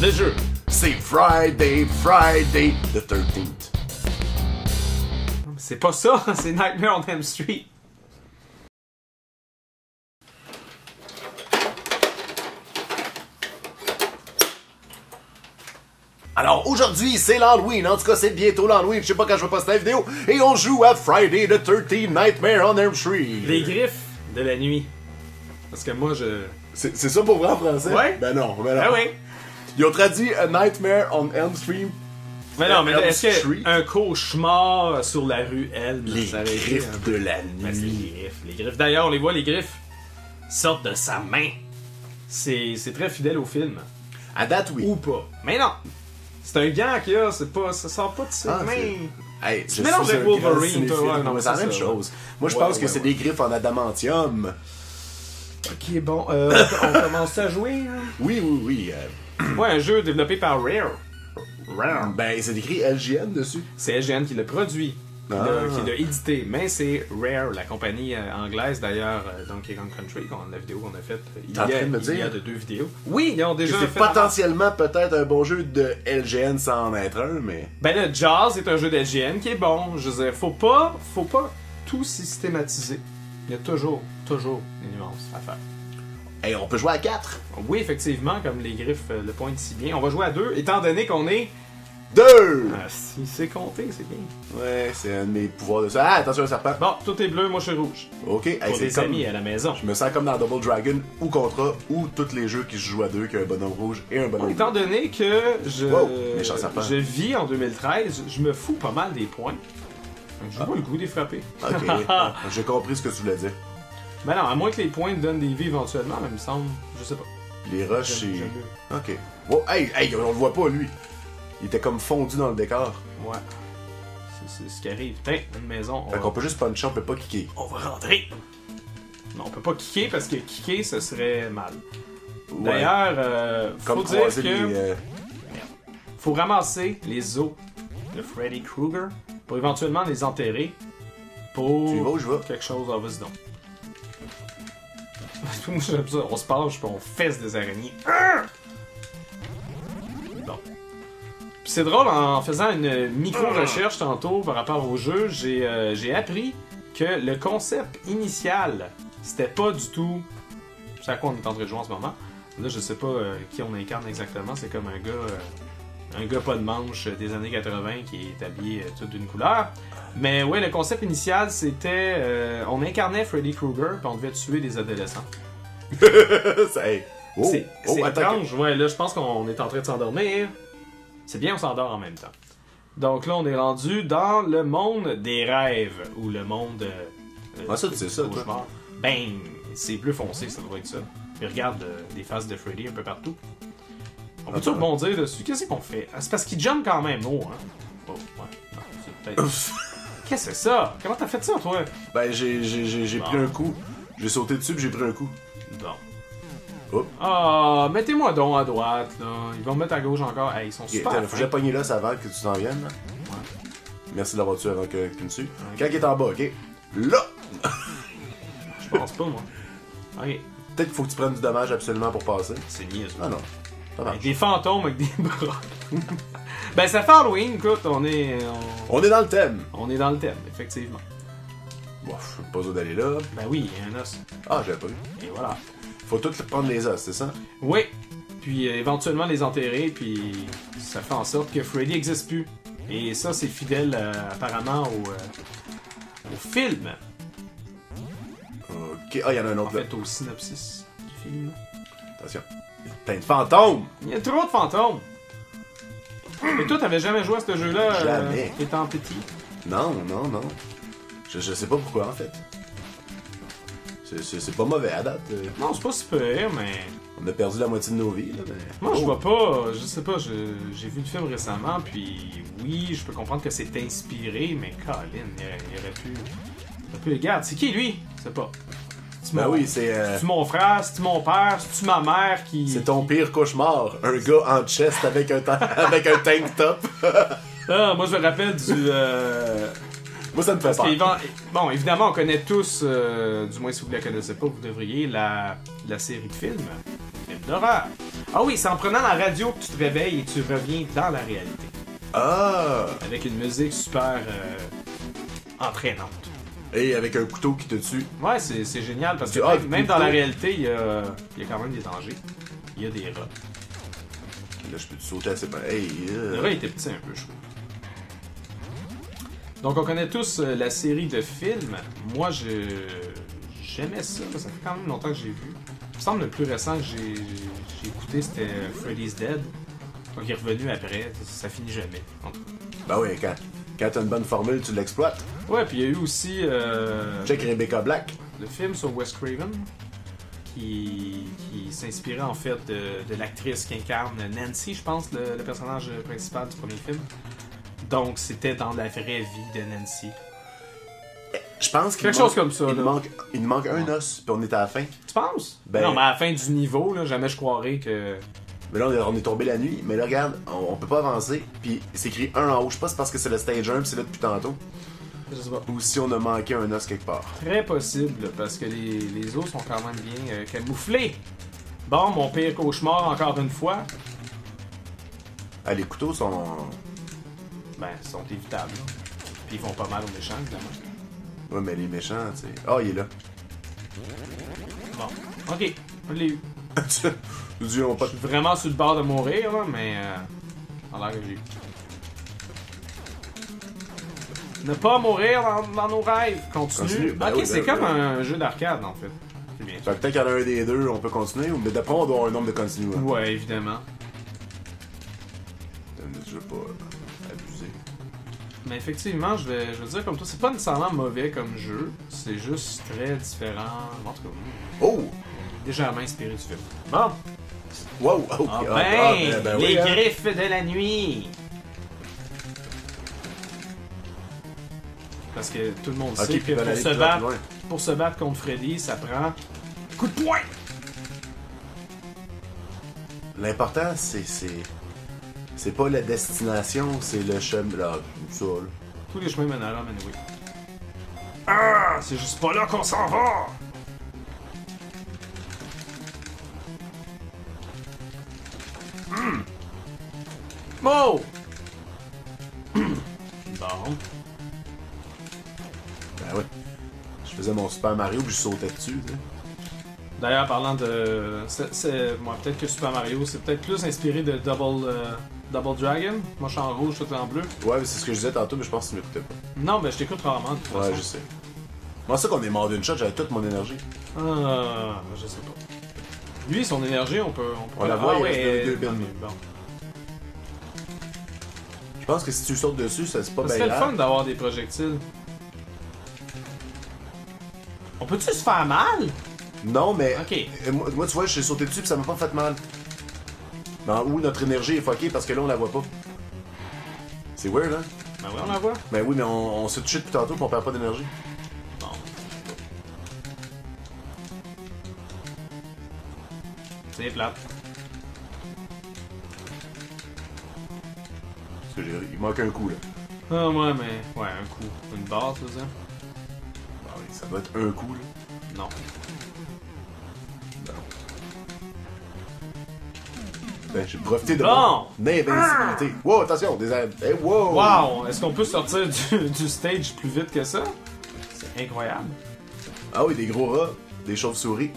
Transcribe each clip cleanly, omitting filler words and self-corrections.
Le jeu, c'est Friday the 13th. C'est pas ça, c'est Nightmare on Elm Street. Alors aujourd'hui, c'est l'Halloween. En tout cas, c'est bientôt l'Halloween. Je sais pas quand je vais poster la vidéo. Et on joue à Friday the 13th Nightmare on Elm Street. Les griffes de la nuit. Parce que moi, je... C'est ça pour vrai en français? Ouais. Ben non. Ah oui. Ils ont traduit A Nightmare on Elm Street. Mais non, mais Elm est-ce Street. qu'un cauchemar sur la rue Elm... Les ça aurait été griffes de la Ben, c'est nuit. les griffes. Les griffes. D'ailleurs, on les voit, les griffes sortent de sa main. C'est très fidèle au film. À date, oui. Ou pas. Mais non! C'est un gant qu'il y a, c'est pas, ça sort pas de ses Ah, mains. Hey, je mélanges suis avec un grand Wolverine, toi, cinéphile, ouais, non, mais mais c'est la c'est même ça, chose. Moi, je Ouais, pense que ouais, c'est ouais. des griffes en adamantium. Ok, bon, on commence à jouer. Hein? Oui. Ouais, un jeu développé par Rare. Rare. Ben, c'est écrit LGN dessus. C'est LGN qui l'a produit, qui l'a édité, mais c'est Rare, la compagnie anglaise d'ailleurs, Donkey Kong Country, la vidéo qu'on a faite il T'es en train de me y a dire? de 2 vidéos. Oui, ils ont déjà C'est fait... potentiellement peut-être un bon jeu de LGN sans en être un, mais... Ben là, Jazz est un jeu d'LGN qui est bon. Je veux dire, faut pas tout systématiser. Il y a toujours des nuances à faire. Hey, on peut jouer à 4. Oui, effectivement, comme les griffes le pointent si bien. On va jouer à 2, étant donné qu'on est... 2! si c'est compté, c'est bien. Ouais, c'est un de mes pouvoirs de ça. Ah, attention, un serpent. Bon, tout est bleu, moi je suis rouge. Ok, hey, Pour c'est des comme... amis à la maison. Je me sens comme dans Double Dragon ou Contra ou tous les jeux qui se jouent à deux, qu'il y a un bonhomme rouge et un bonhomme bleu. Étant donné que Wow, méchant serpent. je vis en 2013, je me fous pas mal des points. Donc, j'ai pas le goût de les frapper. Ok, j'ai compris ce que tu voulais dire. Ben non, à moins que les points te donnent des vies éventuellement, mais il me semble, je sais pas. Les rushs, J'aime c'est... mieux. Ok. Oh, hey, on le voit pas, lui. Il était comme fondu dans le décor. Ouais. C'est ce qui arrive. Tiens, une maison. Fait qu'on peut juste puncher, on peut pas kicker. On va rentrer. Non, on peut pas kicker parce que kicker, ce serait mal. Ouais. D'ailleurs, faut Comme dire croiser que les... faut ramasser les os de Freddy Krueger pour éventuellement les enterrer pour Tu y vas ou je vais? quelque chose. Ah, vas-y donc. Moi, j'aime ça. On se penche puis on fesse des araignées. Bon. Puis c'est drôle, en faisant une micro-recherche tantôt par rapport au jeu, j'ai appris que le concept initial, c'était pas du tout... C'est à quoi on est en train de jouer en ce moment. Là, je sais pas qui on incarne exactement. C'est comme un gars pas de manche des années 80 qui est habillé tout d'une couleur. Mais ouais, le concept initial, c'était... on incarnait Freddy Krueger puis on devait tuer des adolescents. Hey. Oh, C'est attends. étrange. Ouais, là, je pense qu'on est en train de s'endormir. C'est bien, on s'endort en même temps. Donc là, on est rendu dans le monde des rêves, ou le monde... Ah, ça, tu sais ça, toi. cauchemar. Ben, c'est bleu foncé, ça doit être ça. Mais regarde des faces de Freddy un peu partout. On peut-tu Attends. rebondir dessus? Qu'est-ce qu'on fait? Ah, c'est parce qu'il jump quand même haut, hein? Oh, ouais. Non, c'est peut-être... Qu'est-ce que c'est ça? Comment t'as fait ça, toi? Ben, j'ai pris un coup. J'ai sauté dessus puis j'ai pris un coup. Bon. Hop. Ah, mettez-moi donc à droite, là. Ils vont me mettre à gauche encore. Hey, ils sont Ok, super attends, faut que j'ai fins. pogné là, ça avant que tu t'en viennes. Là. Ouais. Merci de l'avoir tué avant que tu me tues. Quand il est en bas, ok? Là! Je pense pas, moi. Ok. Peut-être qu'il faut que tu prennes du dommage absolument pour passer. C'est niaiseux. Ah non. Ça marche. Avec des fantômes avec des bras. Ben, ça fait Halloween, écoute, on est dans le thème. dans le thème, effectivement. Bon, pas besoin d'aller là. Ben oui, il y a un os. Ah, j'avais pas vu. Et voilà. Faut tout prendre les os, c'est ça? Oui. Puis éventuellement les enterrer, puis ça fait en sorte que Freddy n'existe plus. Et ça, c'est fidèle apparemment au film. Ok. Ah, il y en a un En autre là. fait, au synopsis du film. Attention. Il y a plein de fantômes! Il y a trop de fantômes. Et toi, t'avais jamais joué à ce jeu-là Jamais. étant petit? Non. Je sais pas pourquoi, en fait. C'est pas mauvais à date. Non, c'est pas super, mais... On a perdu la moitié de nos vies, là. Mais... Moi, je Oh. vois pas, je sais pas, j'ai vu le film récemment, puis oui, je peux comprendre que c'est inspiré, mais Colin, il aurait pu... Regarde, c'est qui, lui? Je sais pas. C'est-tu Ben mon- oui, c'est... C'est-tu mon frère? C'est-tu mon père? C'est-tu ma mère qui... C'est ton pire cauchemar. Un gars en chest avec un, avec un tank top. Ah, moi, je me rappelle du... Moi, ça me fait Parce peur. bon, évidemment, on connaît tous, du moins si vous ne la connaissez pas, vous devriez, la série de films d'horreur. Ah oui, c'est en prenant la radio que tu te réveilles et tu reviens dans la réalité. Ah! Avec une musique super entraînante. Et avec un couteau qui te tue. Ouais, c'est génial parce que Ah, même dans la réalité, il y a quand même des dangers. Il y a des rats. Là, je peux te sauter assez bien. Hey, Le rat était petit un peu, je trouve. Donc, on connaît tous la série de films. Moi, j'aimais ça. Ça fait quand même longtemps que j'ai vu. Il me semble le plus récent que j'ai écouté, c'était Freddy's Dead. Donc, il est revenu après. Ça finit jamais. En tout cas. Ben oui, quand t'as une bonne formule, tu l'exploites. Ouais, puis il y a eu aussi Check Rebecca Black. le film sur Wes Craven qui s'inspirait en fait de l'actrice qui incarne Nancy, je pense, le personnage principal du premier film. Donc, c'était dans la vraie vie de Nancy. Je pense qu'il Quelque chose comme ça, il là. nous manque un os, puis on est à la fin. Tu penses? Ben- Non, mais à la fin du niveau, là, jamais je croirais que... Mais là, on est tombé la nuit. Mais là, regarde, on peut pas avancer. Puis c'est écrit 1 en haut. Je sais pas si c'est parce que c'est le stage 1 puis c'est là depuis tantôt. Je sais pas. Ou si on a manqué un os quelque part. Très possible, parce que les os sont quand même bien camouflés. Bon, mon pire cauchemar, encore une fois, Ah, les couteaux sont. ben, sont évitables. Là. Puis ils font pas mal aux méchants, évidemment. Ouais, mais les méchants, tu sais. Ah, il est là. Bon, ok, je l'ai eu. Nous dirons pas Je suis vraiment sur le bord de mourir, là, mais... a l'air que j'ai eu. Ne pas mourir dans nos rêves. Continue. Continue. Ben Ok, oui, c'est ben comme oui. un jeu d'arcade, en fait. C'est bien. Fait que peut-être qu'il y en a un des deux, on peut continuer. Mais d'après, on doit avoir un nombre de continues. Hein. Ouais, évidemment. Je veux pas abuser. Mais effectivement, je vais dire comme toi, c'est pas nécessairement mauvais comme jeu, c'est juste très différent. En tout cas, Oh! légèrement inspiré du film. Bon, Wow! Oh, ah ben les oui, hein. griffes de la nuit! Parce que tout le monde Ok, sait puis que il va aller plus loin. pour se battre contre Freddy, ça prend coup de poing! L'important, c'est pas la destination, c'est le chemin. Là, ça, là. Tous les chemins mènent à l'homme, anyway. Ah! C'est juste pas là qu'on s'en va! Bon! Bon. Ben ouais. Je faisais mon Super Mario puis je sautais dessus, tu sais. D'ailleurs, parlant de... Moi, peut-être que Super Mario, c'est peut-être plus inspiré de Double Dragon. Moi, je suis en rouge, tout en bleu. Ouais, c'est ce que je disais tantôt, mais je pense que tu m'écoutais pas. Non, mais je t'écoute rarement, de toute Ouais, façon. je sais. Moi, c'est ça qu'on est mort d'une shot, j'avais toute mon énergie. Ah, je sais pas. Lui, son énergie, on peut On la voit, il reste ouais, deux billes. bon. Je pense que si tu sautes dessus, ça c'est pas Ça bien serait le fun grave. d'avoir des projectiles. On peut-tu se faire mal? Non, mais Ok. moi, tu vois, j'ai sauté dessus puis ça m'a pas fait mal. Non, où notre énergie est fuckée parce que là, on la voit pas. C'est weird, hein? Ben oui, on la voit. Ben oui, mais on s'est touché depuis tantôt puis on perd pas d'énergie. Bon. C'est plate. Parce que il manque un coup, là. Ah, ouais, mais... Ouais, un coup. Une barre, ça, ça? Ah oui, ça doit être un coup, là. Non. Ben, j'ai profité de Bon! mon invincibilité. Wow, attention, des ailes. Hey, wow! Wow! Est-ce qu'on peut sortir du stage plus vite que ça? C'est incroyable. Ah oui, des gros rats, des chauves-souris.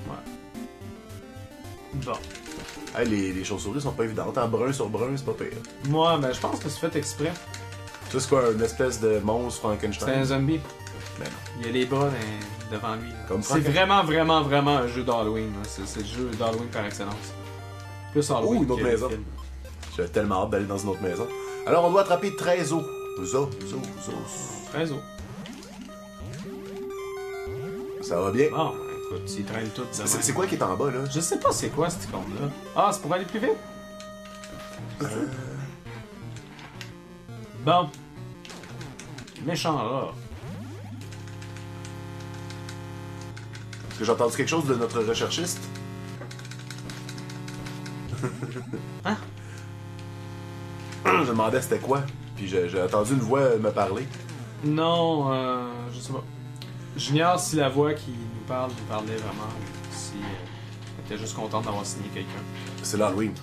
Ouais. Bon. Hey, les chauves-souris sont pas évidentes. En brun sur brun, c'est pas pire. Moi, ben, je pense que c'est fait exprès. Ça, c'est quoi, une espèce de monstre C'est un Frankenstein? zombie. Ben non. Il y a les bras devant lui. là. Comme C'est vraiment, vraiment, vraiment un jeu d'Halloween. là. C'est le jeu d'Halloween par excellence. Plus Halloween. Ouh, une autre que le maison. film. J'avais tellement hâte d'aller dans une autre maison. Alors, on doit attraper 13 os. Zo. 13 os. Ça va bien. Bon, écoute, ils traînent tout. C'est quoi qui est en bas, là? Je sais pas c'est quoi cette icône-là. Ah, c'est pour aller plus vite? Bon. Méchant rat. Est-ce que j'ai entendu quelque chose de notre recherchiste? Hein? Je me demandais c'était quoi. Puis j'ai entendu une voix me parler. Non, je sais pas. J'ignore si la voix qui nous parlait vraiment, si était juste contente d'avoir signé quelqu'un. C'est l'Halloween.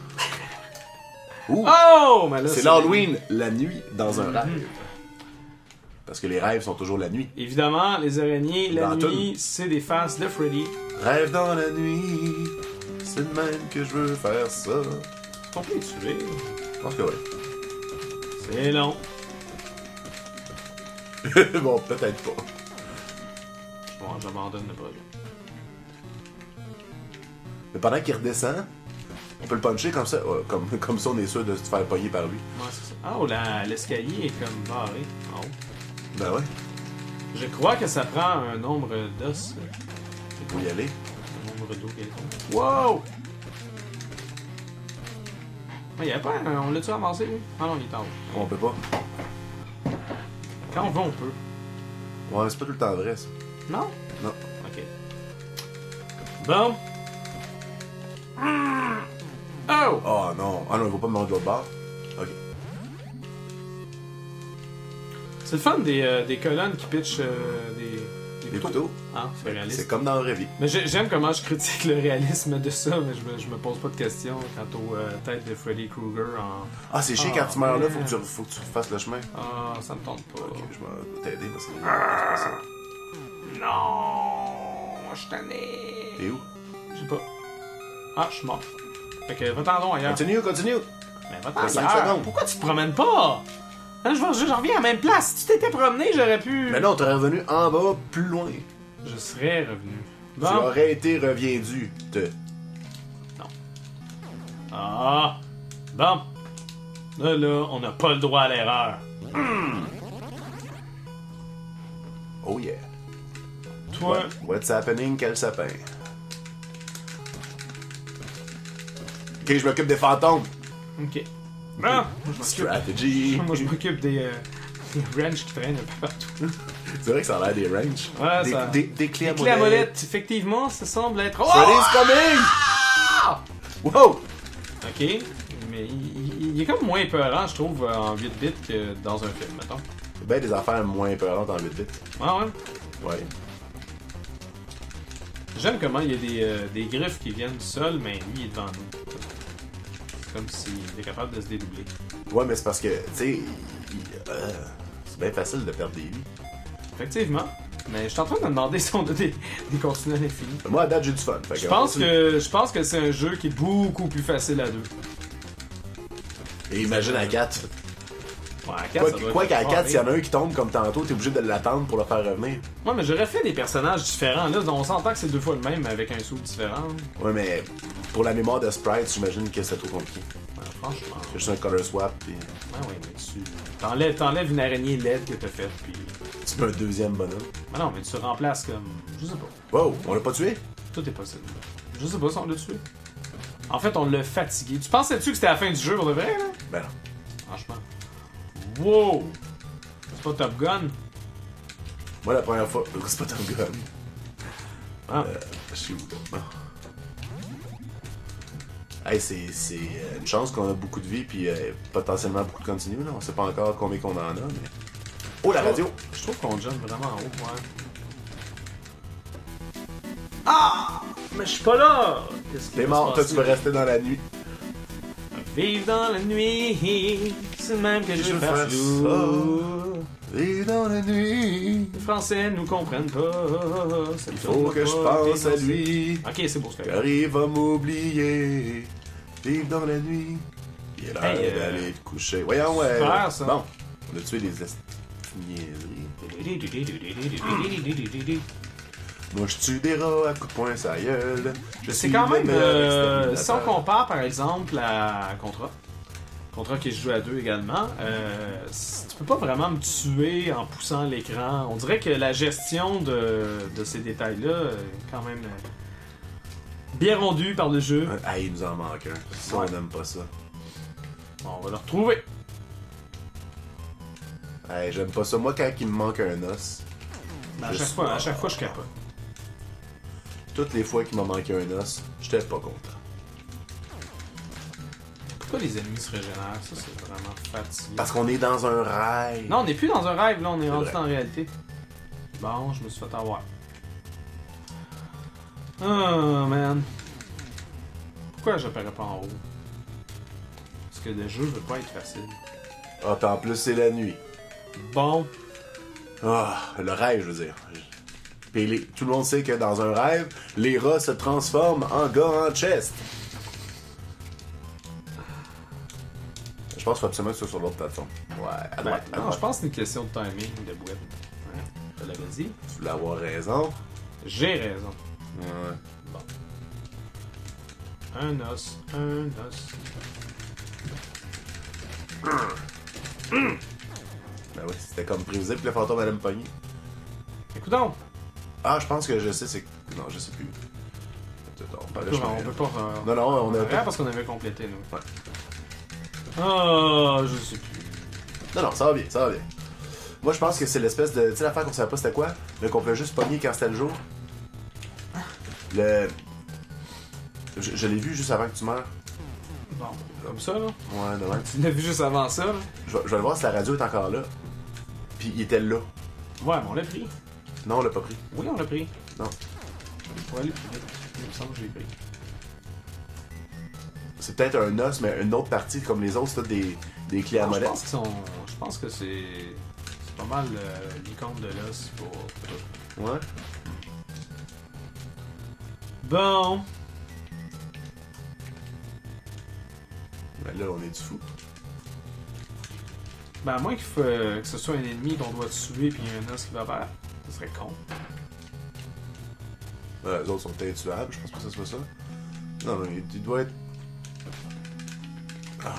Ouh! Oh! Mais là, C'est l'Halloween, la nuit, dans un rêve. Parce que les rêves sont toujours la nuit. Évidemment, les araignées, la Dans nuit, c'est des faces de Freddy. Rêve dans la nuit, c'est de même que je veux faire ça. On peut les tuer. Je pense que oui. C'est long. Bon, peut-être pas. Bon, j'abandonne le projet. Mais pendant qu'il redescend, on peut le puncher comme ça. Comme ça, on est sûr de se faire pogner par lui. Ouais, c'est ça. Oh, l'escalier est comme barré en haut. Ben ouais, Je crois que ça prend un nombre d'os. il faut y aller. Un nombre d'eau quelconque. Wow! Il y a pas on l'a-tu ramassé, lui? Ah non, il est en haut. On peut pas. Quand on veut, on peut. Ouais, c'est pas tout le temps vrai, ça. Non? Non. Ok. Bon. Oh! Oh non. Ah non, il faut pas me manger de l'autre bord. Ok. C'est le fun des colonnes qui pitchent des Les couteaux. Ah, c'est réaliste. C'est comme dans la vraie vie. Mais j'aime comment je critique le réalisme de ça, mais je me pose pas de questions quant aux têtes de Freddy Krueger en... Ah, c'est chiant quand tu meurs là, faut que tu fasses le chemin. Ah, ça me tente pas. Ok, je vais t'aider parce que c'est pas ça. Non! Je suis tanné! T'es où? Je sais pas. Ah, je suis mort. Fait que va-t'en ailleurs. Continue! Mais va-t'en T'as 5 ailleurs. secondes. Pourquoi tu te promènes pas? Hein, je reviens à la même place. Si tu t'étais promené, j'aurais pu... Mais non, t'aurais revenu en bas, plus loin. Je serais revenu. Tu Bon. aurais été reviendu. Ah! Bon. Là, on n'a pas le droit à l'erreur. Oh yeah. Toi... What's happening, quel sapin? Ok, je m'occupe des fantômes. Ok. Bon. Strategy. Moi, je m'occupe des wrenches qui traînent un peu partout. C'est vrai que ça a l'air des wrenches. Ouais, ça... Des clés à Les clés à molette. molette, effectivement, ça semble être... Oh! Freddy's coming! Wow! Ok. Mais il est comme moins épeurant, je trouve, en 8 bits que dans un film, mettons. C'est bien des affaires moins épeurantes en 8 bits. Ah ouais? Ouais. J'aime comment il y a des griffes qui viennent du sol, mais lui, il est devant nous. C'est comme s'il était capable de se dédoubler. Ouais, mais c'est parce que, tu sais, c'est bien facile de perdre des vies. Effectivement. Mais je suis en train de me demander si on a des continues à l'infini. Moi, à date, j'ai du fun. Fait Je pense que c'est un jeu qui est beaucoup plus facile à deux. Et imagine à 4. Ouais, à 4, Quoi qu'à 4, s'il y en a un qui tombe comme tantôt, t'es obligé de l'attendre pour le faire revenir. Ouais, mais j'aurais fait des personnages différents. Là, on s'entend que c'est 2 fois le même, mais avec un sou différent. Ouais, mais pour la mémoire de Sprite, j'imagine que c'est trop compliqué. Ouais, franchement. C'est juste un color swap, puis Ouais, mais t'enlèves une araignée LED que t'as faite, puis... tu mets un deuxième bonhomme. Mais non, mais tu remplaces comme... Je sais pas. Wow, on l'a pas tué? Tout est possible. Je sais pas si on l'a tué. En fait, on l'a fatigué. Tu pensais-tu que c'était la fin du jeu pour de vrai, là? Ben non. Franchement. Wow! C'est pas Top Gun? Moi, la première fois, c'est pas Top Gun. Ah. Je suis où, là? Hey, c'est une chance qu'on a beaucoup de vie, puis potentiellement beaucoup de continu, là. On sait pas encore combien qu'on en a, mais... Oh, la radio! Je trouve qu'on jump vraiment en haut, ouais. Ah! Mais je suis pas là! Qu'est-ce qui T'es va mort, se toi, passer? tu peux rester dans la nuit. Vivre dans la nuit, c'est le même que je veux fasse faire l'eau. Et dans la nuit, Les Français nous comprennent pas. il faut que je pense à lui. Ok, c'est beau, c'est correct. Car il va m'oublier. Vivre dans la nuit. Il est l'heure Hey, d'aller te coucher. Voyons, ouais. super, ça. Bon, on a tué des niaiseries. Moi, je tue des rats à coups de poing, sa gueule. Je C'est suis quand le même, meilleur si on exterminateur. compare par exemple à Contra qui se joue à 2 également, tu peux pas vraiment me tuer en poussant l'écran. On dirait que la gestion de ces détails-là est quand même bien rendue par le jeu. Ah, il nous en manque un. Ça, Ouais. on n'aime pas ça. Bon, on va le retrouver. Hey, j'aime pas ça. Moi, quand il me manque un os, À chaque fois, je capote. toutes les fois qu'il m'a manqué un os, j'étais pas content. Pourquoi les ennemis se régénèrent? Ça, c'est vraiment fatigant. Parce qu'on est dans un rail. Non, on n'est plus dans un rêve, là, on est rendu vrai. dans la réalité. Bon, je me suis fait avoir. Oh, man. pourquoi j'apparais pas en haut? Parce que le jeu veut pas être facile. Ah, puis en plus, c'est la nuit. Bon. Ah, le rêve, je veux dire. Puis tout le monde sait que dans un rêve, les rats se transforment en gars en chest. Je pense qu'il faut absolument que ce soit sur l'autre plateforme. Ouais, à droite. Non, je pense que c'est une question de timing, de boîte. Ouais, je l'avais dit. Tu voulais avoir raison. J'ai raison. Ouais. Bon. Un os, un os. Ben oui, c'était comme prévisible que le fantôme allait me pogner. Écoute donc. Ah, je pense que je sais, c'est... Non, je sais plus. On peut pas... Non, non, on a... parce qu'on avait complété, nous. Ouais. Ah, je sais plus. Non, non, ça va bien, ça va bien. Moi, je pense que c'est l'espèce de... Tu sais, l'affaire qu'on savait pas c'était quoi, mais qu'on pouvait juste pogner quand c'était le jour. Le... Je l'ai vu juste avant que tu meurs. Bon, comme ça, là. Ouais, demain. Tu l'as vu juste avant ça, là. Je vais aller voir si la radio est encore là. Puis il était là. Ouais, mais on l'a pris. Non, on l'a pas pris. Oui, on l'a pris. Non. Pour aller plus vite. Il me semble que je l'ai pris. C'est peut-être un os, mais une autre partie, comme les autres, c'est tout des clés à molette. Je pense que c'est pas mal l'icône de l'os pour tout. Ouais. Bon. Ben là, on est du fou. Ben, à moins que ce soit un ennemi qu'on doit tuer puis un os qui va faire, ce serait con. Les autres sont intuables, je pense pas que ça soit ça. Non, mais il doit être... Ah,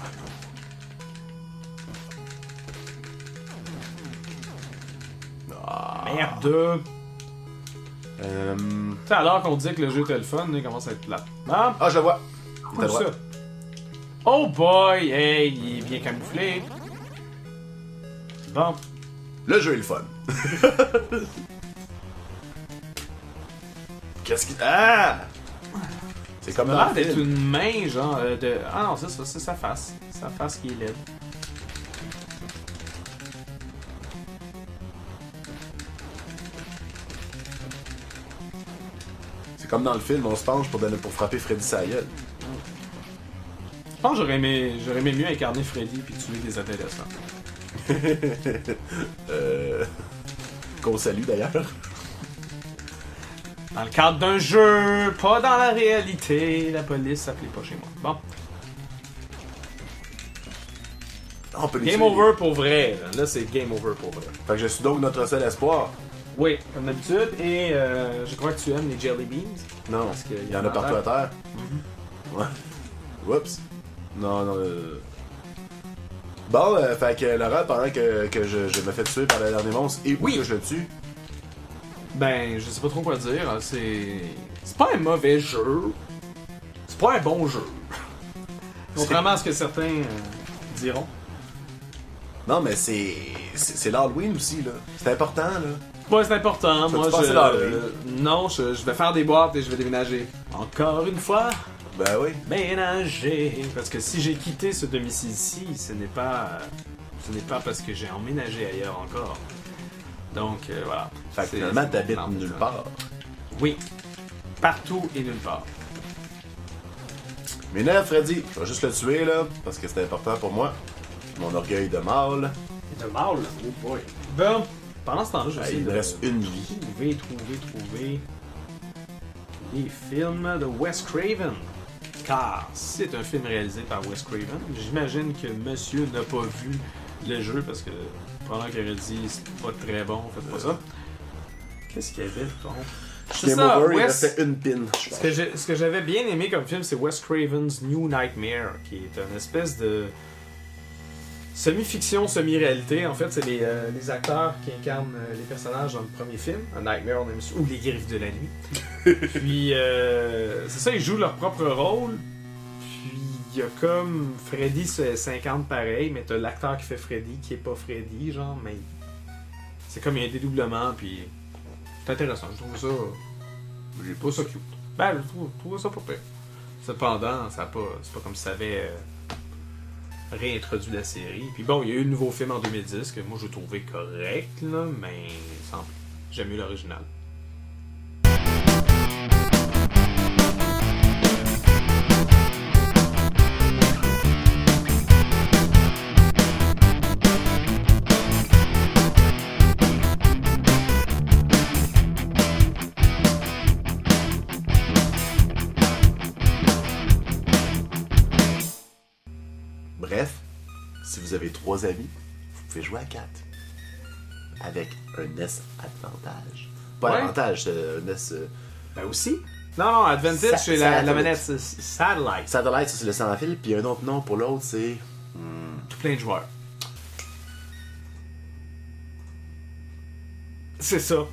non. Ah. Merde! Tu sais, alors qu'on disait que le jeu était le fun, il commence à être plat. Ah! Ah, je le vois! Il est à Où droite. ça? Oh boy! Hey, il est bien camouflé. Bon. Le jeu est le fun. Qu'est-ce qui... Ah! C'est comme Ça dans a le l'air d'être film. une main, genre, de... Ah non, c'est ça, c'est sa face. Sa face qui est laide. C'est comme dans le film, on se penche pour frapper Freddy sa gueule. Je pense que j'aurais aimé mieux incarner Freddy puis tuer des adolescents. Qu'on salue d'ailleurs. Dans le cadre d'un jeu, pas dans la réalité. La police s'appelait pas chez moi. Bon. On peut les Game tuer. over pour vrai. Là, c'est game over pour vrai. Fait que je suis donc notre seul espoir. Oui, comme d'habitude. Et je crois que tu aimes les jelly beans. Non, Parce qu'il il y en a partout à terre. Ouais. Oups. Non, non. Bon, fait que Laurent, pendant que je me fais tuer par le dernier monstre et Oui. que je le tue, Ben, je sais pas trop quoi dire. C'est pas un mauvais jeu. C'est pas un bon jeu. Contrairement à ce que certains diront. non, mais c'est l'Halloween aussi, là. C'est important, là. Ouais, c'est important. Ça, Moi, tu passes l'Halloween. non, je vais faire des boîtes et je vais déménager. Encore une fois, Ben oui. ménager. Parce que si j'ai quitté ce domicile-ci, ce n'est pas parce que j'ai emménagé ailleurs encore. Donc, voilà. Fait que C'est- finalement, c'est t'habites mon nulle plan. part. Oui. Partout et nulle part. Mais non, Freddy, je vais juste le tuer, là, parce que c'est important pour moi. Mon orgueil de mâle. C'est un mâle. Oh boy. Bon. Pendant ce temps-là, je vais Il me reste une vie. trouver les films de Wes Craven. Car c'est un film réalisé par Wes Craven. J'imagine que monsieur n'a pas vu le jeu parce que pendant qu'il aurait dit c'est pas très bon, faites pas ça. Qu'est-ce qu'il y avait, ton? C'est Game ça, over, il Wes. restait une pin. Ce que j'avais bien aimé comme film, c'est Wes Craven's New Nightmare, qui est une espèce de semi-fiction, semi-réalité. En fait, c'est les acteurs qui incarnent les personnages dans le premier film, A Nightmare on Elm Street, ou Les Griffes de la Nuit. Puis, c'est ça, ils jouent leur propre rôle. Puis, il y a comme Freddy, c'est 50 pareil, mais t'as l'acteur qui fait Freddy qui est pas Freddy, genre, mais c'est comme il y a un dédoublement, puis c'est intéressant. Je trouve ça. J'ai pas ça cute. Ben, je trouve ça pas pire. Cependant, c'est pas comme si ça avait réintroduit la série. Puis bon, il y a eu un nouveau film en 2010 que moi je trouvais correct, là, mais sans plus. J'aime mieux l'original. vous avez 3 amis, vous pouvez jouer à 4. Avec un NES avantage. Pas Ouais. avantage, un NES... Ben aussi. Non, Advantage, c'est la manette Satellite. Satellite, ça c'est le sans fil, puis un autre nom pour l'autre, c'est... Tout plein de joueurs. C'est ça.